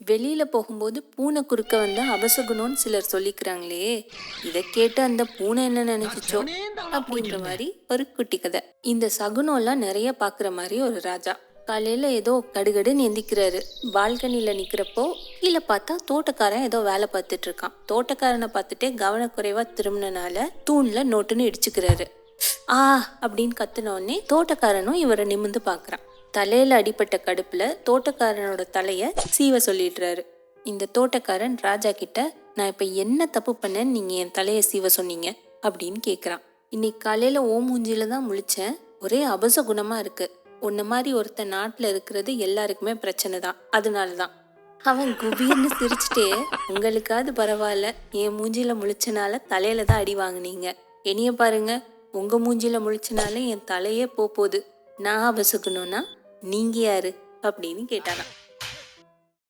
வெளியில போகும்போது பூனை குறுக்க வந்தா அபசகுணம்னு சிலர் சொல்லிக்கிறாங்களே, இதை கேட்டு அந்த பூனை என்ன நினைச்சுச்சோ அப்படின்ற மாதிரி ஒரு குட்டி கதை. இந்த சகுனம்லாம் நிறைய பாக்குற மாதிரி ஒரு ராஜா காலையில ஏதோ கடுகடுன்னு எந்திக்கிறாரு. பால்கனில நிக்கிறப்போ கீழே பார்த்தா தோட்டக்காரன் ஏதோ வேலை பார்த்துட்டு இருக்கான். தோட்டக்காரனை பார்த்துட்டே கவனக்குறைவா திரும்பினால தூண்ல நோட்டுன்னு இடிச்சுக்கிறாரு. ஆ அப்படின்னு கத்துன உடனே தோட்டக்காரனும் இவரை நிமிர்ந்து பாக்குறான். தலையில அடிப்பட்ட கடுப்புல தோட்டக்காரனோட தலைய சீவ சொல்லிடுறாரு. இந்த தோட்டக்காரன் ராஜா கிட்ட, நான் இப்ப என்ன தப்பு பண்ணேன்னு நீங்க என் தலைய சீவ சொன்னீங்க அப்படின்னு கேக்குறான். இன்னைக்கு காலையில மூஞ்சில தான் முழிச்சேன், ஒரே அபசகுணமா இருக்கு. உன்ன மாதிரி ஒருத்தன் நாட்டுல இருக்கிறது எல்லாருக்குமே பிரச்சனை தான், அதனாலதான். அவன் குபீர்னு சிரிச்சுட்டே, உங்களுக்காவது பரவாயில்ல, என் மூஞ்சில முழிச்சனால தலையில தான் அடி வாங்குனீங்க, என்னைய பாருங்க, உங்க மூஞ்சில முழிச்சனால என் தலையே போகுது, நான் அபசகுணம்னா நீங்க யாரு அப்படின்னு கேட்டாராம்.